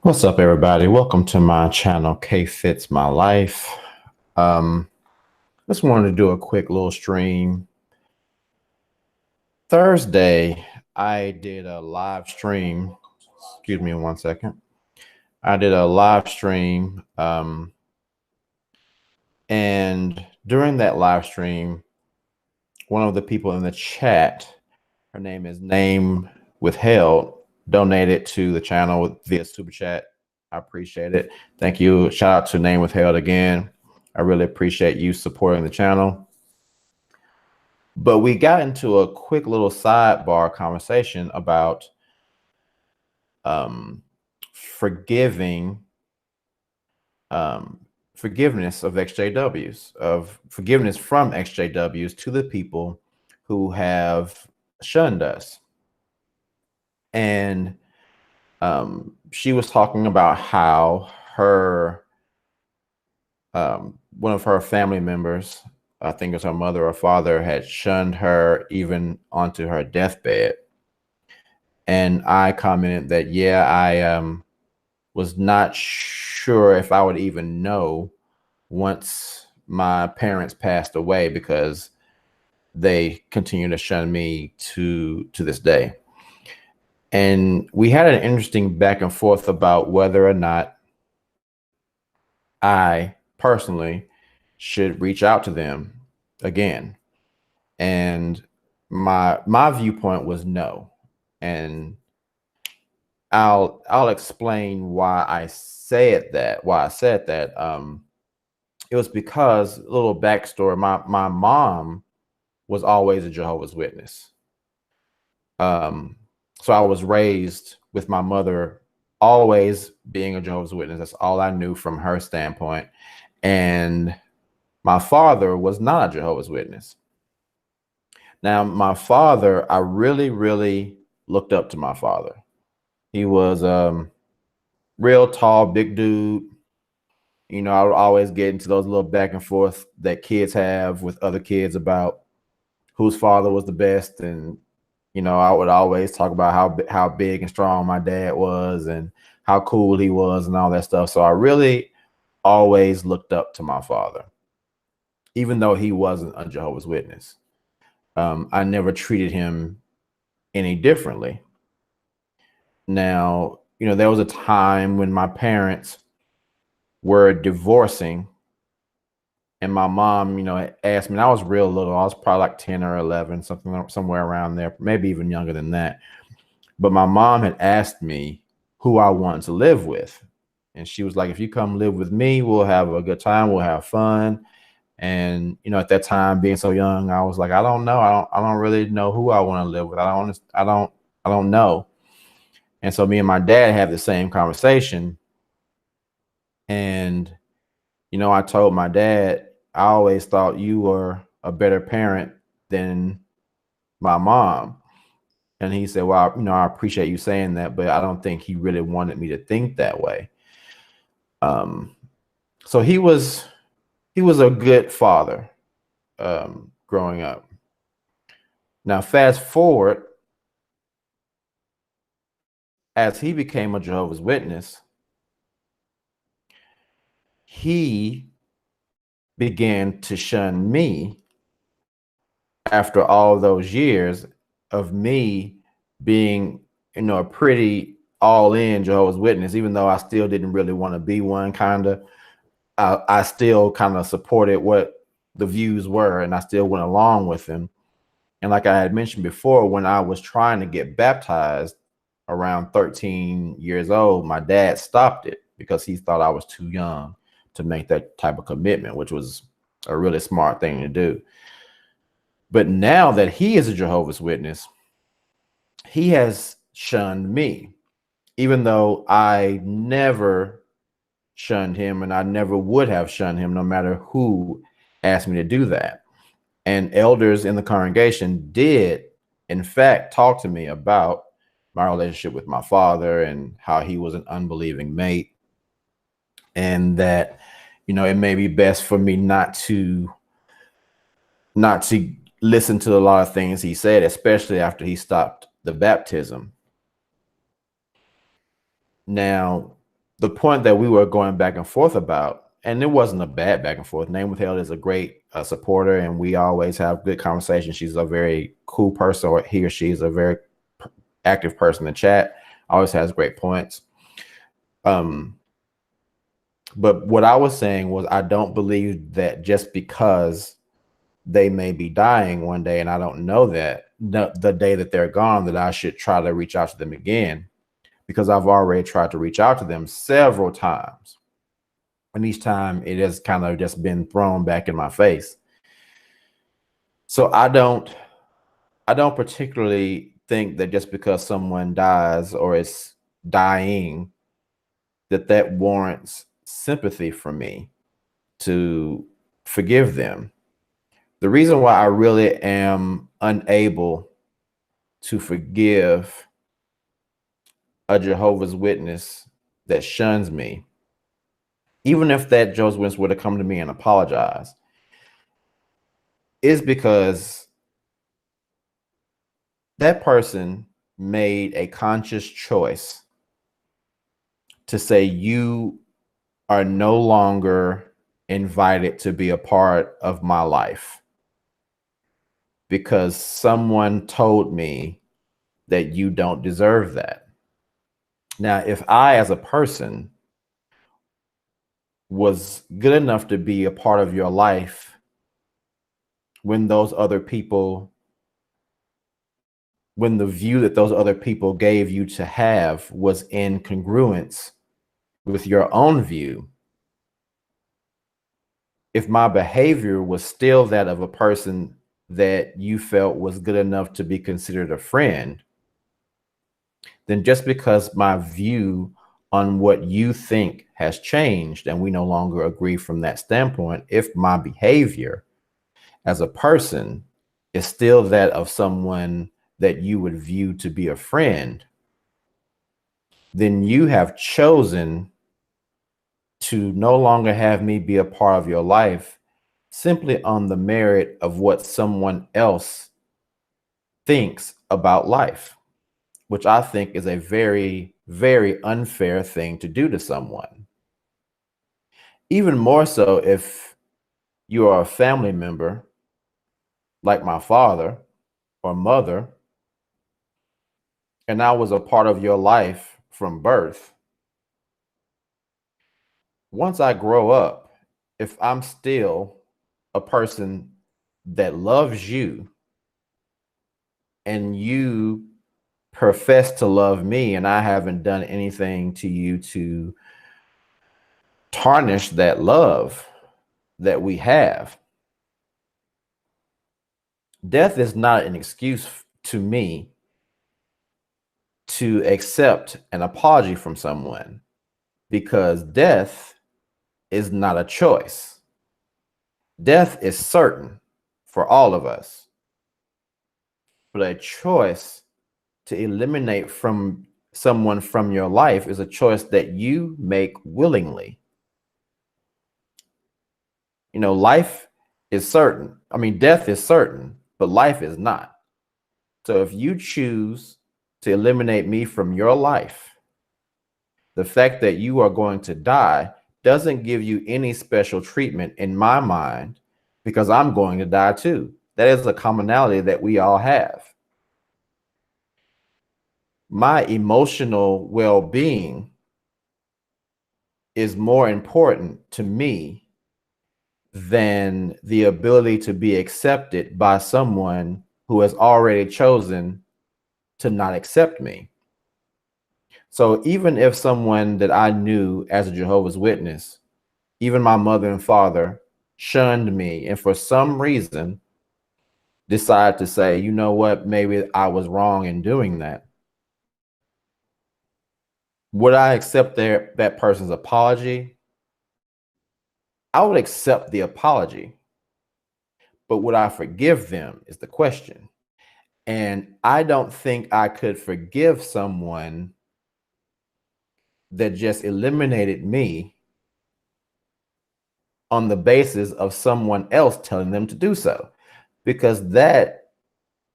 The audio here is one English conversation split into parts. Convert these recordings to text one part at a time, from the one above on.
What's up, everybody? Welcome to my channel, K Fits My Life. Um, just wanted to do a quick little stream. Thursday, I did a live stream. Excuse me 1 second. I did a live stream, and during that live stream, one of the people in the chat, her name is Name Withheld, donated to the channel via super chat. I appreciate it. Thank you. Shout out to Name Withheld again. I really appreciate you supporting the channel. But we got into a quick little sidebar conversation about forgiving, forgiveness of XJWs, of forgiveness from XJWs to the people who have shunned us. And she was talking about how her one of her family members, I think it was her mother or father, had shunned her even onto her deathbed. And I commented that, yeah, I was not sure if I would even know once my parents passed away, because they continue to shun me to this day. And we had an interesting back and forth about whether or not I personally should reach out to them again. And my viewpoint was no. And I'll explain why I said that. It was because, a little backstory, my mom was always a Jehovah's Witness. So I was raised with my mother always being a Jehovah's Witness. That's all I knew from her standpoint. And my father was not a Jehovah's Witness. Now, my father, I really, really looked up to my father. He was real tall, big dude. You know, I would always get into those little back and forth that kids have with other kids about whose father was the best. And, you know, I would always talk about how big and strong my dad was and how cool he was and all that stuff. So I really always looked up to my father, even though he wasn't a Jehovah's Witness. I never treated him any differently. Now, you know, there was a time when my parents were divorcing, and my mom, you know, asked me, and I was real little. I was probably like 10 or 11, somewhere around there, maybe even younger than that. But my mom had asked me who I wanted to live with. And she was like, if you come live with me, we'll have a good time. We'll have fun. And, you know, at that time, being so young, I was like, I don't know. I don't really know who I want to live with. I don't know. And so me and my dad had the same conversation. And, you know, I told my dad, I always thought you were a better parent than my mom. And he said, well, you know, I appreciate you saying that, but I don't think he really wanted me to think that way. So he was a good father growing up. Now, fast forward, as he became a Jehovah's Witness, he began to shun me after all those years of me being, you know, a pretty all-in Jehovah's Witness. Even though I still didn't really want to be one, I still kind of supported what the views were, and I still went along with them. And like I had mentioned before, when I was trying to get baptized around 13 years old, my dad stopped it because he thought I was too young to make that type of commitment, which was a really smart thing to do. But now that he is a Jehovah's Witness, he has shunned me, even though I never shunned him, and I never would have shunned him no matter who asked me to do that. And elders in the congregation did, in fact, talk to me about my relationship with my father and how he was an unbelieving mate, and that, you know, it may be best for me not to listen to a lot of things he said, especially after he stopped the baptism. Now, the point that we were going back and forth about, and it wasn't a bad back and forth. Name Withheld is a great supporter, and we always have good conversations. She's a very cool person, or he or she is a very active person in chat. Always has great points. But what I was saying was, I don't believe that just because they may be dying one day and I don't know that the day that they're gone, that I should try to reach out to them again, because I've already tried to reach out to them several times. And each time it has kind of just been thrown back in my face. So I don't particularly think that just because someone dies or is dying, that warrants sympathy from me to forgive them. The reason why I really am unable to forgive a Jehovah's Witness that shuns me, even if that Jehovah's Witness were to come to me and apologize, is because that person made a conscious choice to say, you are no longer invited to be a part of my life because someone told me that you don't deserve that. Now, if I, as a person, was good enough to be a part of your life when those other people, when the view that those other people gave you to have was in congruence with your own view, if my behavior was still that of a person that you felt was good enough to be considered a friend, then just because my view on what you think has changed and we no longer agree from that standpoint, if my behavior as a person is still that of someone that you would view to be a friend, then you have chosen to no longer have me be a part of your life simply on the merit of what someone else thinks about life, which I think is a very, very unfair thing to do to someone. Even more so if you are a family member like my father or mother, and I was a part of your life from birth. Once I grow up, if I'm still a person that loves you and you profess to love me, and I haven't done anything to you to tarnish that love that we have, death is not an excuse to me to accept an apology from someone, because death is not a choice. Death is certain for all of us, but a choice to eliminate from someone from your life is a choice that you make willingly. You know, life is certain. I mean, death is certain, but life is not. So if you choose to eliminate me from your life, the fact that you are going to die doesn't give you any special treatment in my mind, because I'm going to die too. That is a commonality that we all have. My emotional well-being is more important to me than the ability to be accepted by someone who has already chosen to not accept me. So even if someone that I knew as a Jehovah's Witness, even my mother and father, shunned me and for some reason decide to say, you know what, maybe I was wrong in doing that, would I accept that person's apology? I would accept the apology, but would I forgive them is the question. And I don't think I could forgive someone that just eliminated me on the basis of someone else telling them to do so, because that,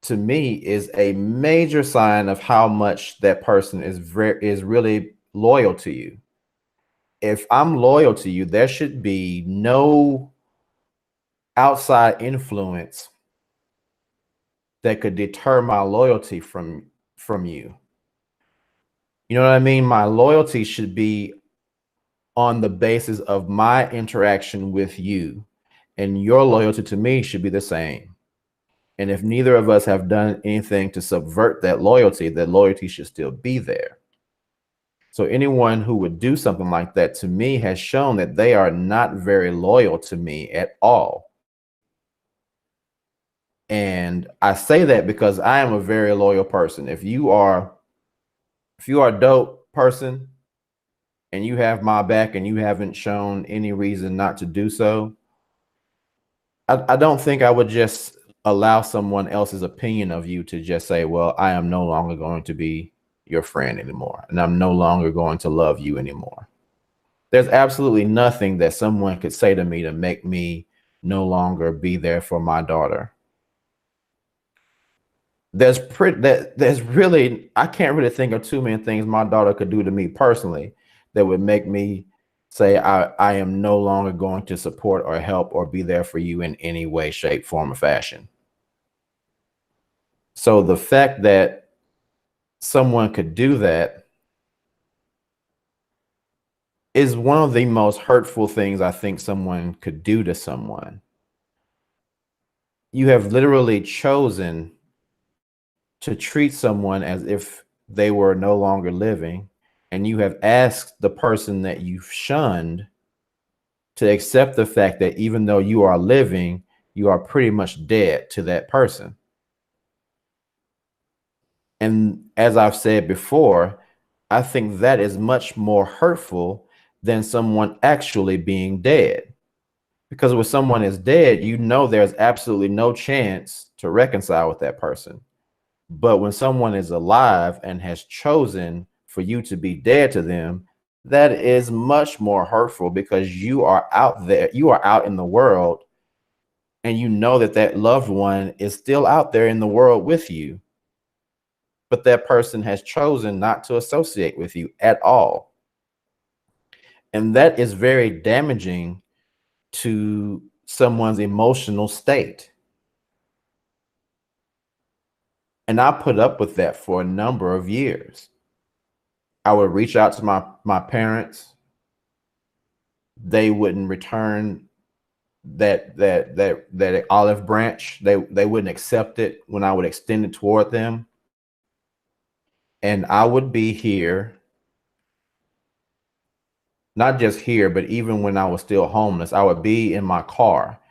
to me, is a major sign of how much that person is really loyal to you. if I'm loyal to you, there should be no outside influence that could deter my loyalty from you. You know what I mean? My loyalty should be on the basis of my interaction with you, and your loyalty to me should be the same. And if neither of us have done anything to subvert that loyalty should still be there. So anyone who would do something like that to me has shown that they are not very loyal to me at all. And I say that because I am a very loyal person. If you are a dope person and you have my back and you haven't shown any reason not to do so, I don't think I would just allow someone else's opinion of you to just say, well, I am no longer going to be your friend anymore, and I'm no longer going to love you anymore. There's absolutely nothing that someone could say to me to make me no longer be there for my daughter. There's really, I can't really think of too many things my daughter could do to me personally that would make me say I am no longer going to support or help or be there for you in any way, shape, form, or fashion. So the fact that someone could do that is one of the most hurtful things I think someone could do to someone. You have literally chosen to treat someone as if they were no longer living, and you have asked the person that you've shunned to accept the fact that even though you are living, you are pretty much dead to that person. And as I've said before, I think that is much more hurtful than someone actually being dead. Because when someone is dead, you know there's absolutely no chance to reconcile with that person. But when someone is alive and has chosen for you to be dead to them, that is much more hurtful because you are out there, you are out in the world, and you know that that loved one is still out there in the world with you. But that person has chosen not to associate with you at all. And that is very damaging to someone's emotional state. And I put up with that for a number of years. I would reach out to my parents. They wouldn't return that olive branch. They wouldn't accept it when I would extend it toward them. And I would be here, not just here, but even when I was still homeless, I would be in my car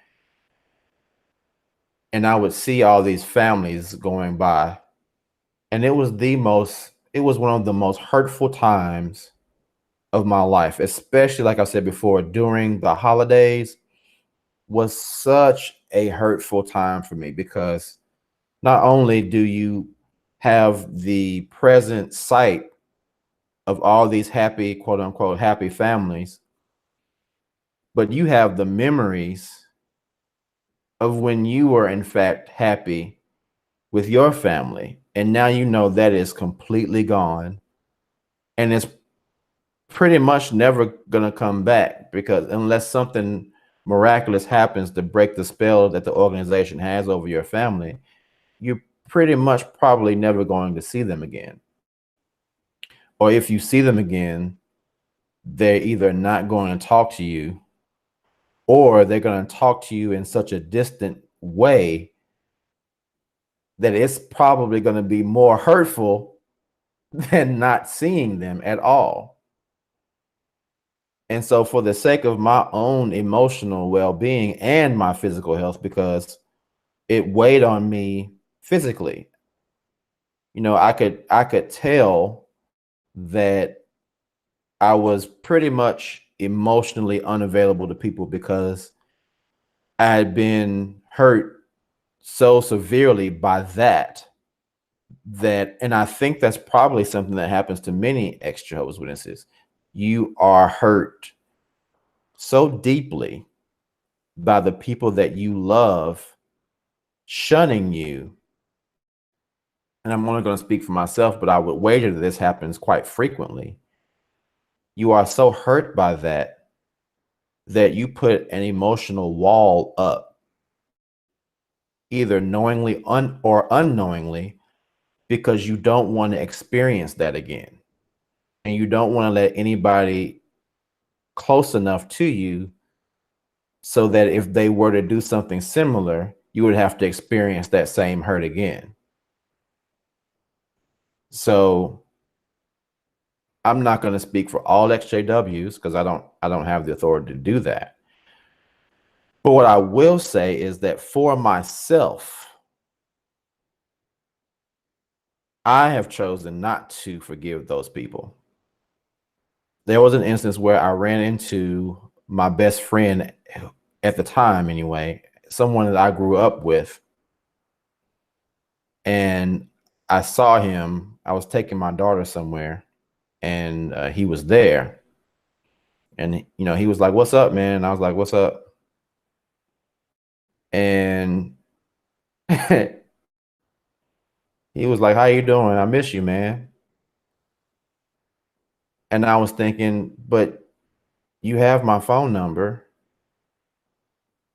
and I would see all these families going by. And it was one of the most hurtful times of my life, especially like I said before, during the holidays was such a hurtful time for me because not only do you have the present sight of all these happy, quote unquote, happy families, but you have the memories of when you were in fact happy with your family. And now you know that is completely gone. And it's pretty much never going to come back because unless something miraculous happens to break the spell that the organization has over your family, you're pretty much probably never going to see them again. Or if you see them again, they're either not going to talk to you or they're going to talk to you in such a distant way that it's probably going to be more hurtful than not seeing them at all. And so for the sake of my own emotional well-being and my physical health, because it weighed on me physically, I could tell that I was pretty much emotionally unavailable to people because I had been hurt so severely by and I think that's probably something that happens to many ex-Jehovah's Witnesses. You are hurt so deeply by the people that you love shunning you. And I'm only going to speak for myself, but I would wager that this happens quite frequently. you are so hurt by that that you put an emotional wall up, either knowingly or unknowingly, because you don't want to experience that again. And you don't want to let anybody close enough to you so that if they were to do something similar, you would have to experience that same hurt again. So I'm not going to speak for all XJWs because I don't have the authority to do that. But what I will say is that for myself, I have chosen not to forgive those people. There was an instance where I ran into my best friend at the time, anyway, someone that I grew up with, and I saw him. I was taking my daughter somewhere, and he was there, and he was like, "What's up, man?" And I was like, "What's up?" And he was like, "How you doing? I miss you, man." And I was thinking, but you have my phone number.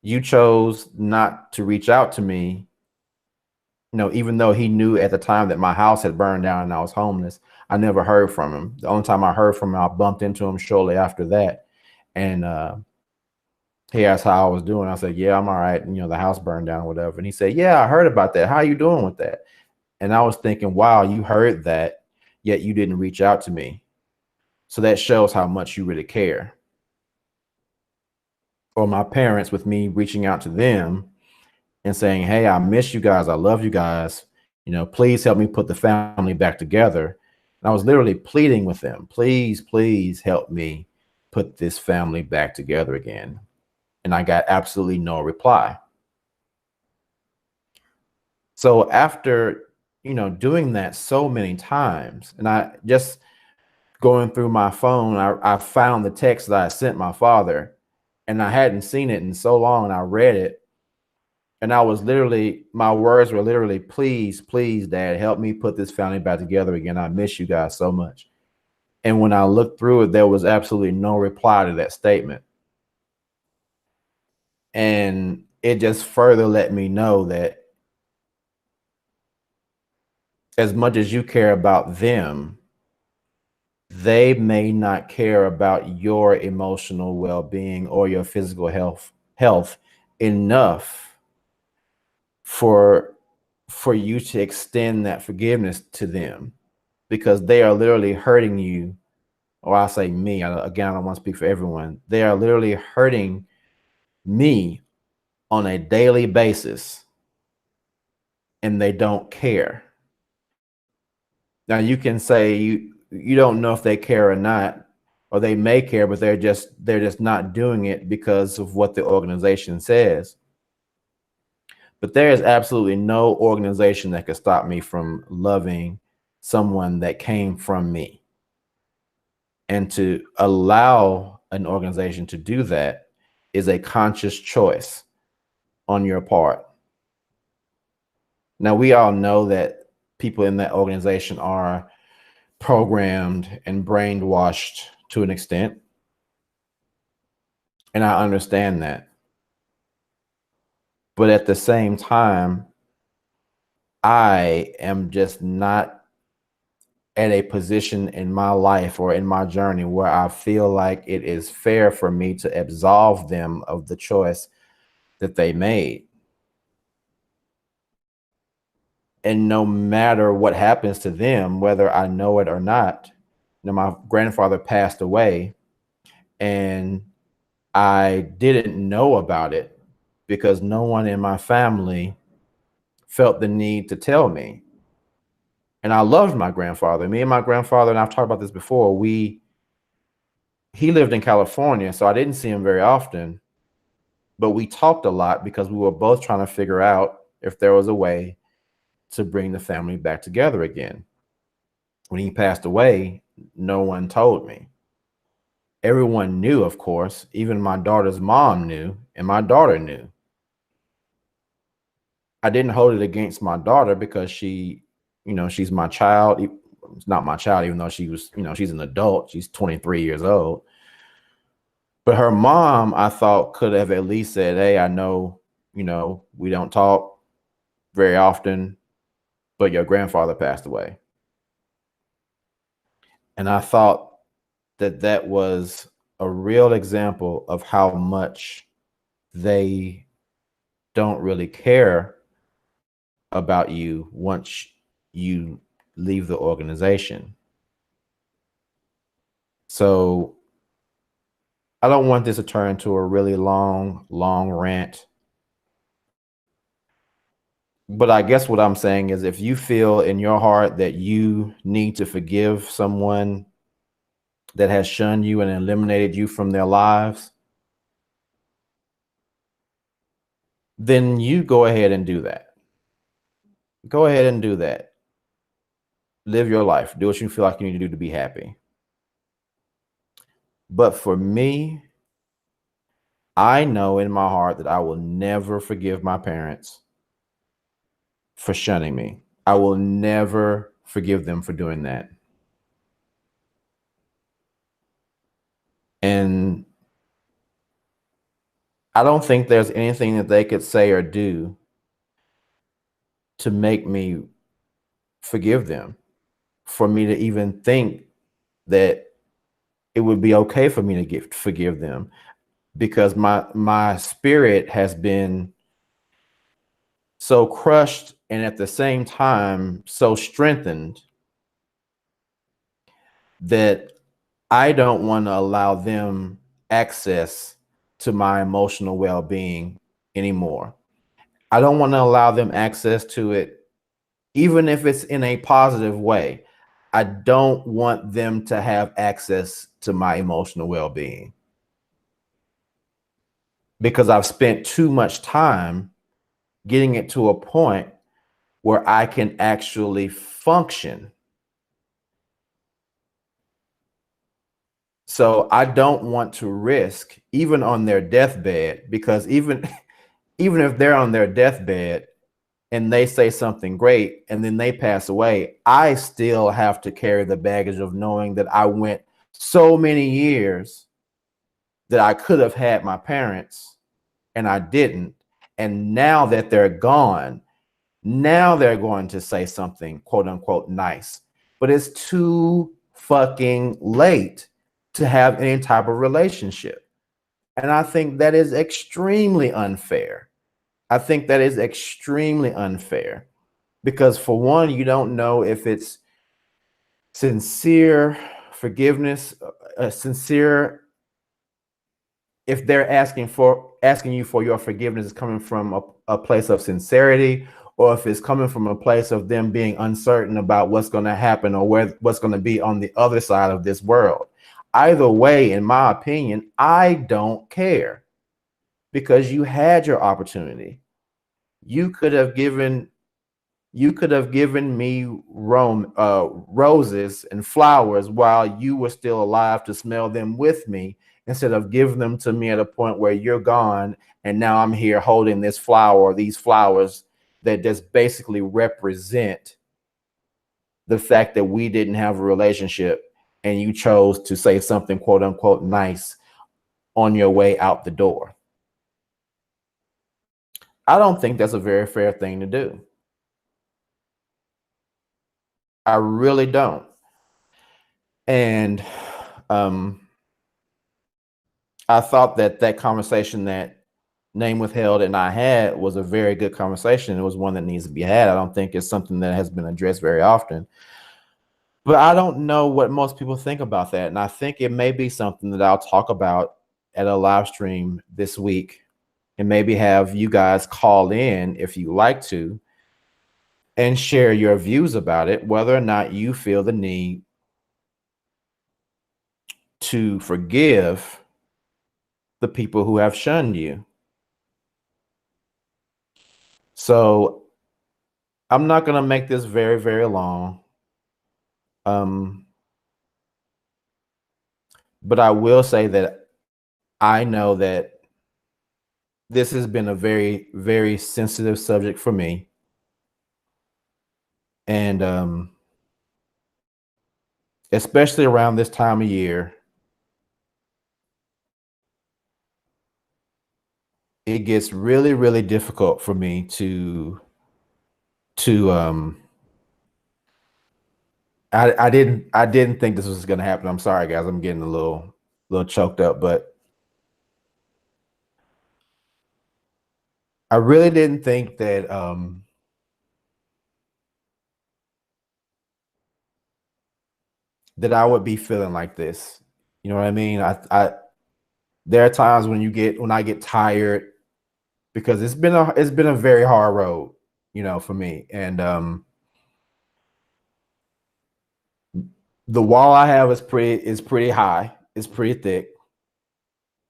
You chose not to reach out to me, even though he knew at the time that my house had burned down and I was homeless. I never heard from him. The only time I heard from him, I bumped into him shortly after that. And he asked how I was doing. I said, "Yeah, I'm all right. The house burned down or whatever." And he said, "Yeah, I heard about that. How are you doing with that?" And I was thinking, wow, you heard that, yet you didn't reach out to me. So that shows how much you really care. Or my parents, with me reaching out to them and saying, "Hey, I miss you guys. I love you guys. Please help me put the family back together." And I was literally pleading with them, "Please, please help me put this family back together again." And I got absolutely no reply. So after, doing that so many times, and I just going through my phone, I found the text that I sent my father, and I hadn't seen it in so long, and I read it, and my words were literally, "Please, please, Dad, help me put this family back together again. I miss you guys so much." And when I looked through it, there was absolutely no reply to that statement. And it just further let me know that as much as you care about them, they may not care about your emotional well-being or your physical health enough for you to extend that forgiveness to them, because they are literally hurting you. Or I say me, again, I don't want to speak for everyone. They are literally hurting me on a daily basis, and they don't care. Now you can say you don't know if they care or not, or they may care, but they're just not doing it because of what the organization says. But there is absolutely no organization that could stop me from loving someone that came from me. And to allow an organization to do that is a conscious choice on your part. Now, we all know that people in that organization are programmed and brainwashed to an extent. And I understand that. But at the same time, I am just not at a position in my life or in my journey where I feel like it is fair for me to absolve them of the choice that they made. And no matter what happens to them, whether I know it or not, my grandfather passed away, and I didn't know about it because no one in my family felt the need to tell me. And I loved my grandfather. Me and my grandfather, and I've talked about this before, he lived in California, so I didn't see him very often, but we talked a lot because we were both trying to figure out if there was a way to bring the family back together again. When he passed away, no one told me. Everyone knew, of course. Even my daughter's mom knew, and my daughter knew. I didn't hold it against my daughter because she's my child. it's not my child, even though she was, she's an adult. She's 23 years old. But her mom, I thought, could have at least said, hey, I know, we don't talk very often, but your grandfather passed away. And I thought that that was a real example of how much they don't really care about you once you leave the organization. So I don't want this to turn into a really long rant. But I guess what I'm saying is, if you feel in your heart that you need to forgive someone that has shunned you and eliminated you from their lives, then you go ahead and do that. Go ahead and do that. Live your life. Do what you feel like you need to do to be happy. But for me, I know in my heart that I will never forgive my parents for shunning me. I will never forgive them for doing that. And I don't think there's anything that they could say or do to make me forgive them, for me to even think that it would be okay for me to forgive them, because my spirit has been so crushed and at the same time so strengthened that I don't want to allow them access to my emotional well-being anymore. I don't want to allow them access to it, even if it's in a positive way. I don't want them to have access to my emotional well-being, because I've spent too much time getting it to a point where I can actually function. So I don't want to risk, even on their deathbed, because even if they're on their deathbed and they say something great and then they pass away, I still have to carry the baggage of knowing that I went so many years that I could have had my parents and I didn't. And now that they're gone, now they're going to say something quote unquote nice, but it's too fucking late to have any type of relationship. And I think that is extremely unfair. I think that is extremely unfair, because for one, you don't know if it's sincere forgiveness, sincere, if they're asking you for your forgiveness is coming from a place of sincerity, or if it's coming from a place of them being uncertain about what's going to happen or what's going to be on the other side of this world. Either way, in my opinion, I don't care, because you had your opportunity. You could have given me roses and flowers while you were still alive to smell them with me, instead of giving them to me at a point where you're gone and now I'm here holding this flower or these flowers that just basically represent the fact that we didn't have a relationship and you chose to say something quote unquote nice on your way out the door. I don't think that's a very fair thing to do. I really don't. And I thought that conversation that Name Withheld and I had was a very good conversation. It was one that needs to be had. I don't think it's something that has been addressed very often. But I don't know what most people think about that. And I think it may be something that I'll talk about at a live stream this week, and maybe have you guys call in if you like to and share your views about it, whether or not you feel the need to forgive the people who have shunned you. So I'm not going to make this very long. But I will say that I know that this has been a very sensitive subject for me. And especially around this time of year, it gets really, really difficult for me to I didn't think this was gonna happen. I'm sorry guys, I'm getting a little choked up, but I really didn't think that I would be feeling like this. You know what I mean? I there are times when I get tired because it's been a very hard road, for me. And the wall I have is pretty high, it's pretty thick,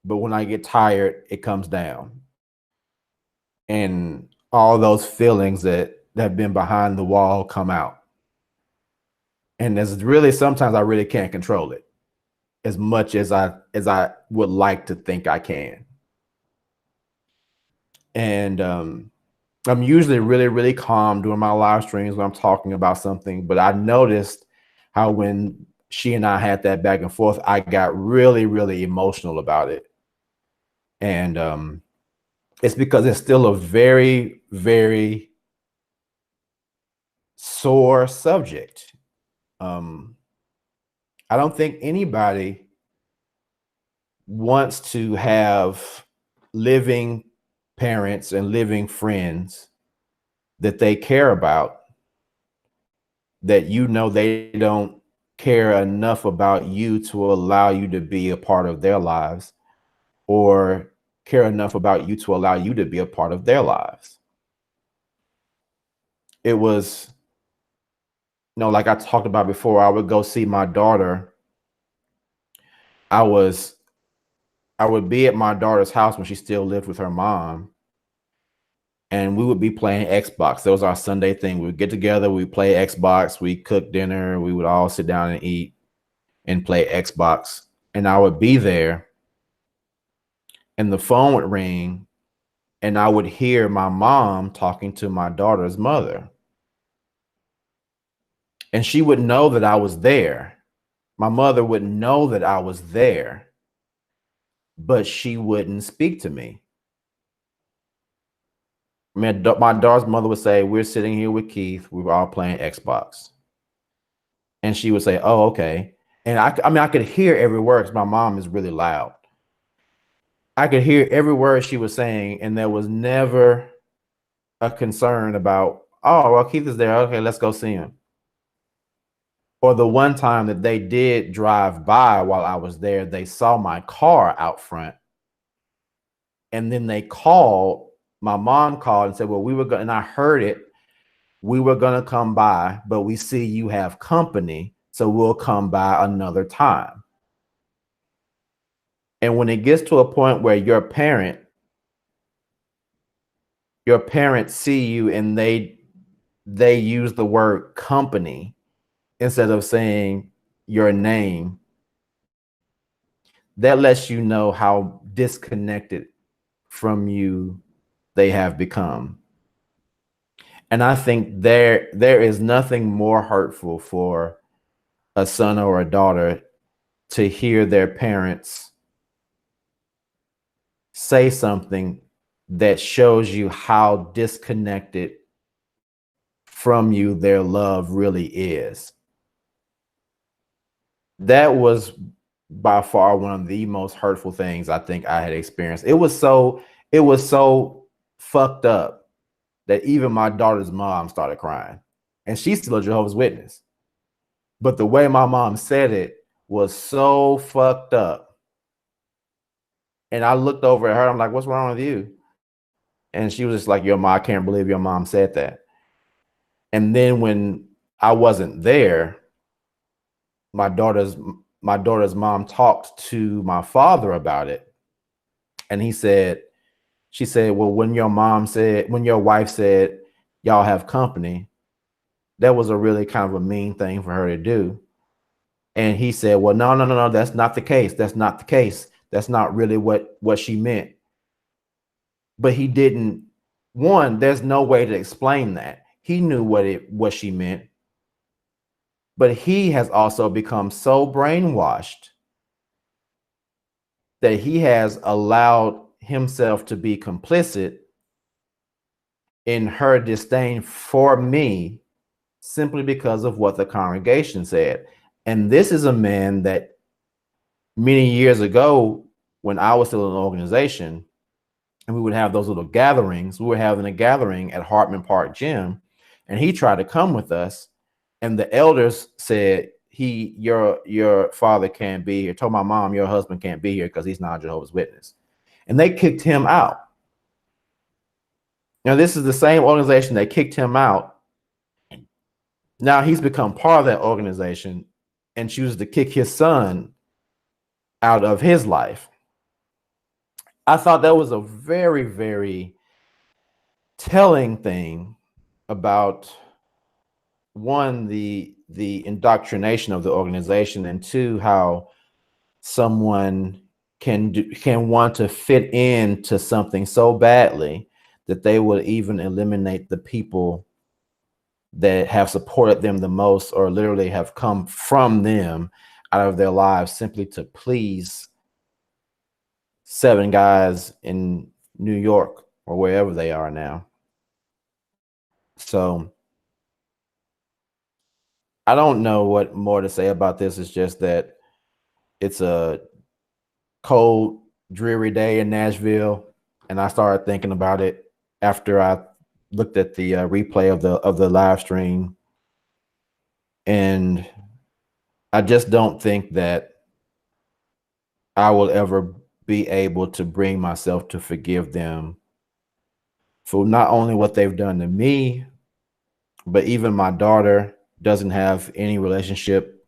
but when I get tired, it comes down. And all those feelings that have been behind the wall come out. And there's really sometimes I really can't control it as much as I would like to think I can. And I'm usually really, really calm during my live streams when I'm talking about something, but I noticed how when she and I had that back and forth, I got really, really emotional about it. And it's because it's still a very, very sore subject. Um, I don't think anybody wants to have living parents and living friends that they care about that they don't care enough about you to allow you to be a part of their lives, or care enough about you to allow you to be a part of their lives. It was, like I talked about before, I would go see my daughter. I was I would be at my daughter's house when she still lived with her mom, and we would be playing Xbox. That was our Sunday thing. We would get together, we play Xbox, we cook dinner, we would all sit down and eat and play Xbox. And I would be there, and the phone would ring, and I would hear my mom talking to my daughter's mother. And she would know that I was there. My mother would know that I was there, but she wouldn't speak to me. I mean, my daughter's mother would say, "We're sitting here with Keith. We were all playing Xbox." And she would say, "Oh, okay." And I mean, I could hear every word because my mom is really loud. I could hear every word she was saying, and there was never a concern about, "Oh, well, Keith is there. Okay, let's go see him." Or the one time that they did drive by while I was there, they saw my car out front. And then my mom called and said, "Well, we were going," and I heard it. "We were going to come by, but we see you have company, so we'll come by another time." And when it gets to a point where your parents see you and they use the word company instead of saying your name, that lets you know how disconnected from you they have become. And I think there is nothing more hurtful for a son or a daughter to hear their parents say something that shows you how disconnected from you their love really is. That was by far one of the most hurtful things I think I had experienced. It was so fucked up that even my daughter's mom started crying. And she's still a Jehovah's Witness. But the way my mom said it was so fucked up. And I looked over at her, I'm like, "What's wrong with you?" And she was just like, "Your mom, I can't believe your mom said that." And then when I wasn't there, my daughter's my daughter's mom talked to my father about it. And she said, "Well, when your wife said y'all have company, that was a really kind of a mean thing for her to do." And he said, "Well, no, no, no, no, that's not the case. That's not the case. That's not really what she meant." But he didn't. One, there's no way to explain that. He knew what she meant, But he has also become so brainwashed that he has allowed himself to be complicit in her disdain for me simply because of what the congregation said. And this is a man that many years ago, when I was still in an organization, and we would have those little gatherings, we were having a gathering at Hartman Park Gym, and he tried to come with us, and the elders said, your father can't be here. Told my mom, your husband can't be here because he's not a Jehovah's Witness. And they kicked him out. Now, this is the same organization that kicked him out. Now he's become part of that organization and chooses to kick his son out of his life. I thought that was a very, very telling thing about, one, the indoctrination of the organization, and two, how someone can want to fit into something so badly that they will even eliminate the people that have supported them the most, or literally have come from them, out of their lives simply to please 7 guys in New York or wherever they are now. So I don't know what more to say about this. It's just that it's a cold, dreary day in Nashville, and I started thinking about it after I looked at the replay of the live stream, and I just don't think that I will ever be able to bring myself to forgive them for not only what they've done to me, but even my daughter doesn't have any relationship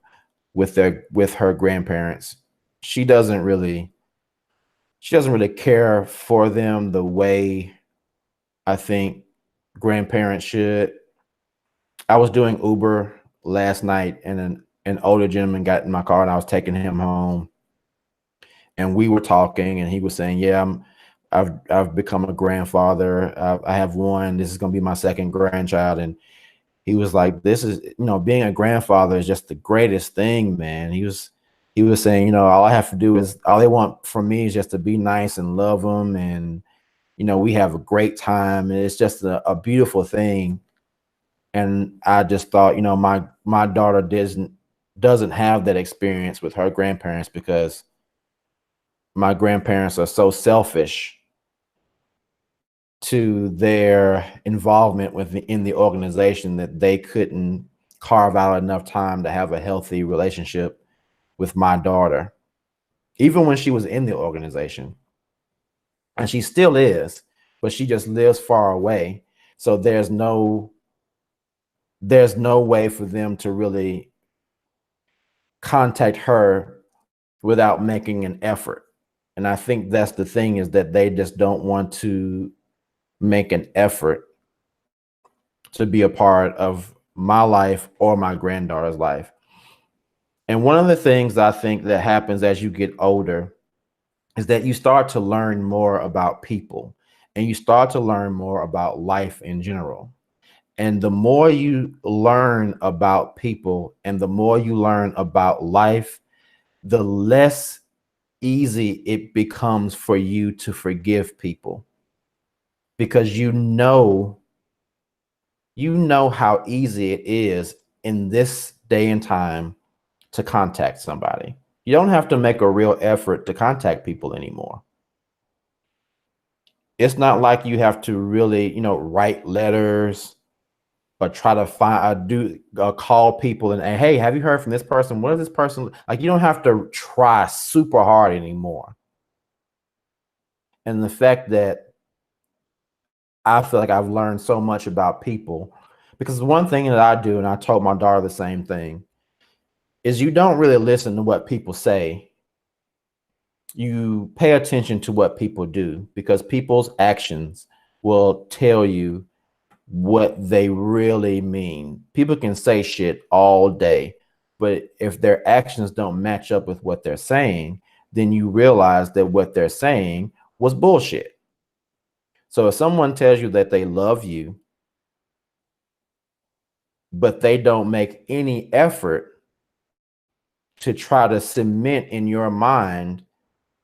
with her grandparents. She doesn't really care for them the way I think grandparents should. I was doing Uber last night, and an older gentleman got in my car, and I was taking him home, and we were talking, and he was saying, "Yeah, I've become a grandfather. I have one. This is going to be my second grandchild." And he was like, "This is, being a grandfather is just the greatest thing, man." He was saying, all I have to do is, all they want from me is just to be nice and love them, and we have a great time, and it's just a beautiful thing. And I just thought, my daughter doesn't have that experience with her grandparents, because my grandparents are so selfish to their involvement in the organization that they couldn't carve out enough time to have a healthy relationship with my daughter, even when she was in the organization. And she still is, but she just lives far away. So there's no way for them to really contact her without making an effort. And I think that's the thing, is that they just don't want to make an effort to be a part of my life or my granddaughter's life. And one of the things I think that happens as you get older is that you start to learn more about people, and you start to learn more about life in general. And the more you learn about people and the more you learn about life, the less easy it becomes for you to forgive people, because how easy it is in this day and time to contact somebody. You don't have to make a real effort to contact people anymore. It's not like you have to really, write letters or try to call people and, hey, have you heard from this person? What is this person like? You don't have to try super hard anymore. And the fact that I feel like I've learned so much about people, because one thing that I do, and I told my daughter the same thing, is you don't really listen to what people say. You pay attention to what people do, because people's actions will tell you what they really mean. People can say shit all day, but if their actions don't match up with what they're saying, then you realize that what they're saying was bullshit. So if someone tells you that they love you, but they don't make any effort to try to cement in your mind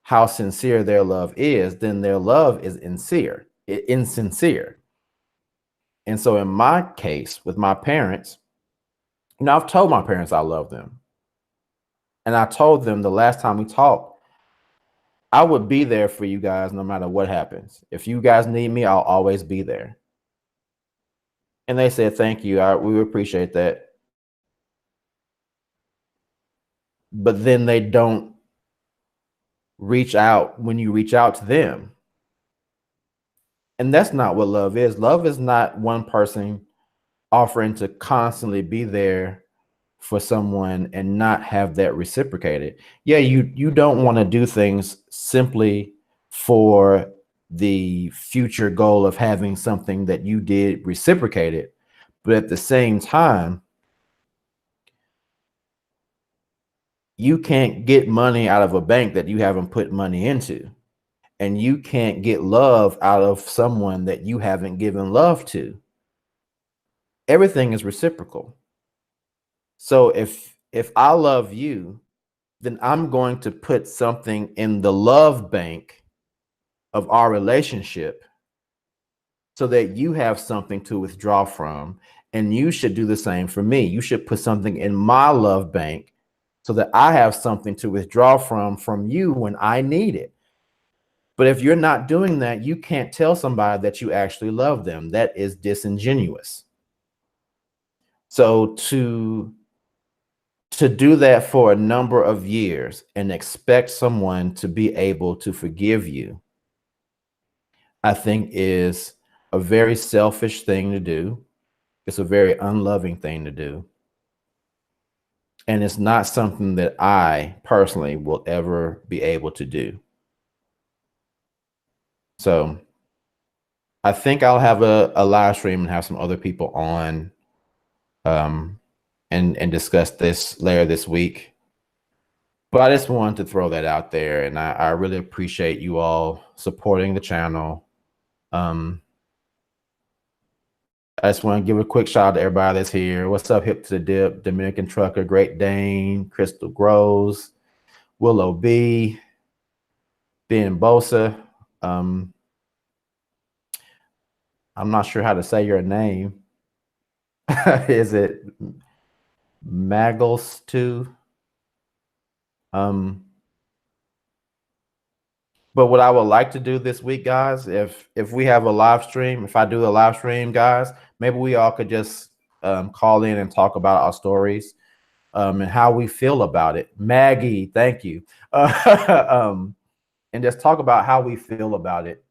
how sincere their love is, then their love is insincere. And so in my case with my parents, I've told my parents I love them. And I told them the last time we talked, I would be there for you guys no matter what happens. If you guys need me, I'll always be there. And they said, thank you. We appreciate that. But then they don't reach out when you reach out to them. And that's not what love is. Love is not one person offering to constantly be there for someone and not have that reciprocated. Yeah, you don't want to do things simply for the future goal of having something that you did reciprocated, but at the same time, you can't get money out of a bank that you haven't put money into, and you can't get love out of someone that you haven't given love to. Everything is reciprocal. So if I love you, then I'm going to put something in the love bank of our relationship so that you have something to withdraw from. And you should do the same for me. You should put something in my love bank so that I have something to withdraw from you when I need it. But if you're not doing that, you can't tell somebody that you actually love them. That is disingenuous. So to do that for a number of years and expect someone to be able to forgive you, I think is a very selfish thing to do. It's a very unloving thing to do. And it's not something that I personally will ever be able to do. So I think I'll have a live stream and have some other people on and discuss this later this week. But I just wanted to throw that out there, and I really appreciate you all supporting the channel. I just want to give a quick shout out to everybody that's here. What's up, Hip to the Dip, Dominican Trucker, Great Dane, Crystal Grows, Willow B, Ben Bosa. I'm not sure how to say your name. Is it Maggles too? But what I would like to do this week, guys, if we have a live stream, if I do a live stream, guys, maybe we all could just call in and talk about our stories and how we feel about it. Maggie, thank you. And just talk about how we feel about it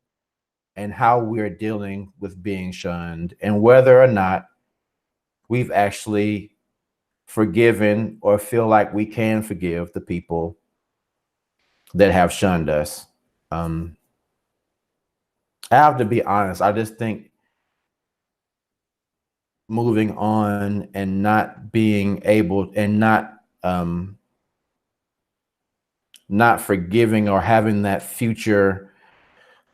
and how we're dealing with being shunned and whether or not we've actually forgiven or feel like we can forgive the people that have shunned us. I have to be honest. I just think moving on and not being able and not forgiving or having that future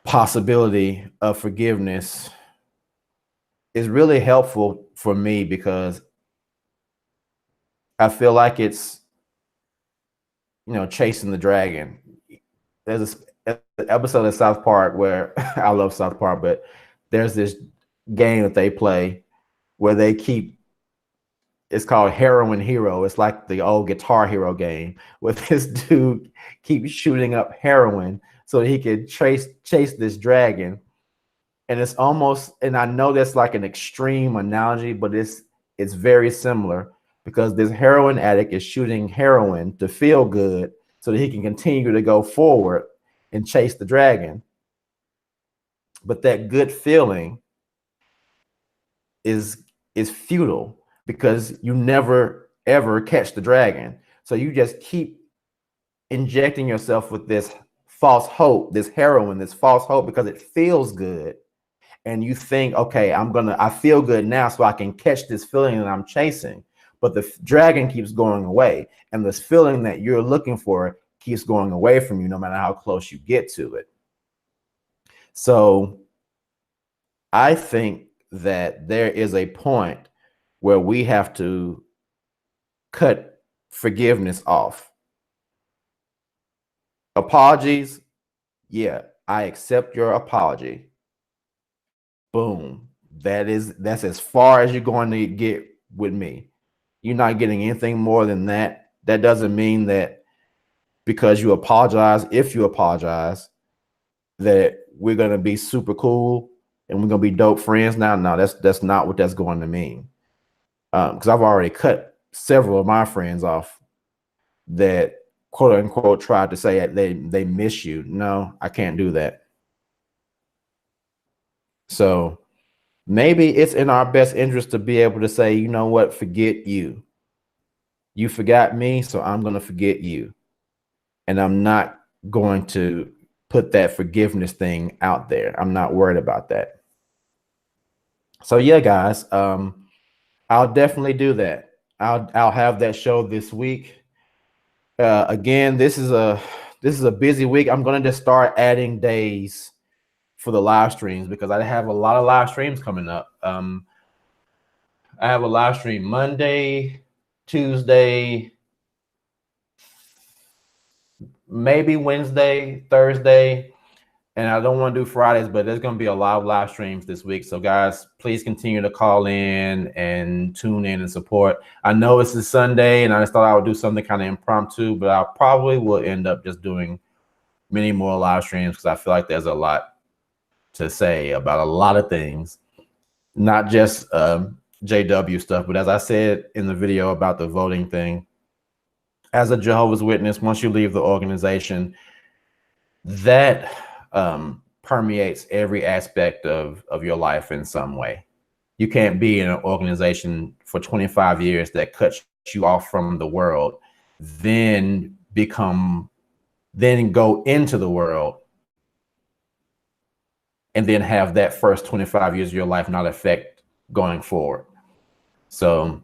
possibility of forgiveness is really helpful for me because I feel like it's, chasing the dragon. There's an episode of South Park where I love South Park, but there's this game that they play where they keep, it's called Heroin Hero. It's like the old Guitar Hero game where this dude keeps shooting up heroin so that he can chase this dragon. And it's almost, and I know that's like an extreme analogy, but it's very similar because this heroin addict is shooting heroin to feel good so that he can continue to go forward and chase the dragon. But that good feeling is futile because you never ever catch the dragon. So you just keep injecting yourself with this false hope, this heroin, this false hope because it feels good. And you think, okay, I feel good now so I can catch this feeling that I'm chasing. But the dragon keeps going away. And this feeling that you're looking for keeps going away from you no matter how close you get to it. So I think that there is a point where we have to cut forgiveness off. Apologies, yeah, I accept your apology. Boom. That's as far as you're going to get with me. You're not getting anything more than that. That doesn't mean that because you apologize, if you apologize, that we're gonna be super cool and we're gonna be dope friends now. No, that's not what that's going to mean. Because I've already cut several of my friends off that quote unquote tried to say they miss you. No, I can't do that. So maybe it's in our best interest to be able to say, you know what, forget you. You forgot me, so I'm going to forget you. And I'm not going to put that forgiveness thing out there. I'm not worried about that. So yeah, guys, I'll definitely do that. I'll have that show this week. Again, this is a busy week. I'm going to just start adding days for the live streams because I have a lot of live streams coming up. I have a live stream Monday, Tuesday, maybe Wednesday, Thursday, and I don't want to do Fridays, but there's going to be a lot of live streams this week. So guys, please continue to call in and tune in and support. I know it's a Sunday and I just thought I would do something kind of impromptu, but I probably will end up just doing many more live streams because I feel like there's a lot to say about a lot of things, not just JW stuff, but as I said in the video about the voting thing, as a Jehovah's Witness, once you leave the organization, that permeates every aspect of your life in some way. You can't be in an organization for 25 years that cuts you off from the world, then go into the world and then have that first 25 years of your life not affect going forward. So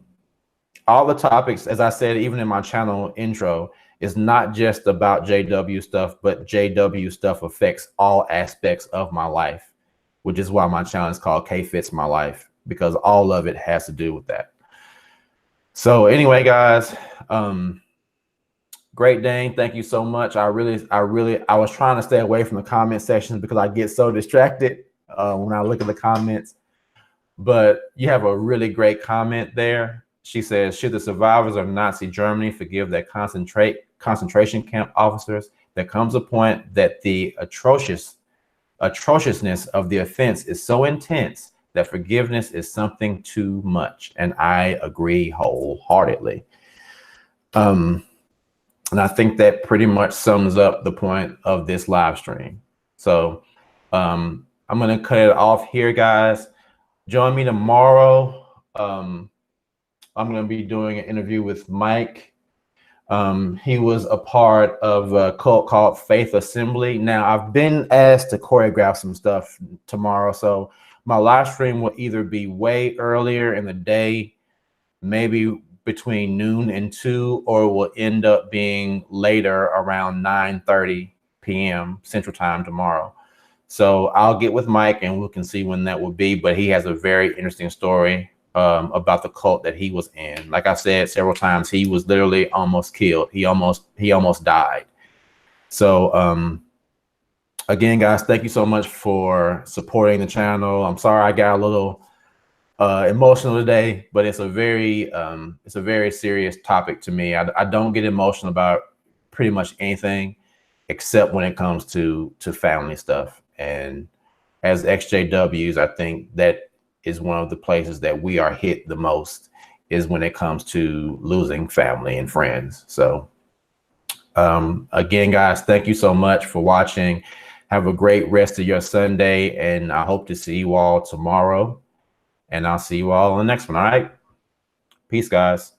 all the topics, as I said, even in my channel intro, is not just about JW stuff, but JW stuff affects all aspects of my life, which is why my channel is called K Fits My Life, because all of it has to do with that. So anyway, guys, Great Dane, thank you so much. I was trying to stay away from the comment sections because I get so distracted when I look at the comments. But you have a really great comment there. She says, should the survivors of Nazi Germany forgive their concentration camp officers? There comes a point that the atrociousness of the offense is so intense that forgiveness is something too much. And I agree wholeheartedly. And I think that pretty much sums up the point of this live stream. So I'm going to cut it off here, guys. Join me tomorrow. I'm going to be doing an interview with Mike. He was a part of a cult called Faith Assembly. Now, I've been asked to choreograph some stuff tomorrow. So my live stream will either be way earlier in the day, maybe between noon and 2, or will end up being later around 9:30 p.m. Central Time tomorrow. So I'll get with Mike and we can see when that will be. But he has a very interesting story about the cult that he was in. Like I said several times, he was literally almost killed. He almost died. So again, guys, thank you so much for supporting the channel. I'm sorry I got a little emotional today, but it's a very serious topic to me. I don't get emotional about pretty much anything except when it comes to family stuff. And as XJWs, I think that is one of the places that we are hit the most, is when it comes to losing family and friends. So again, guys, thank you so much for watching. Have a great rest of your Sunday, and I hope to see you all tomorrow. And I'll see you all on the next one. All right. Peace, guys.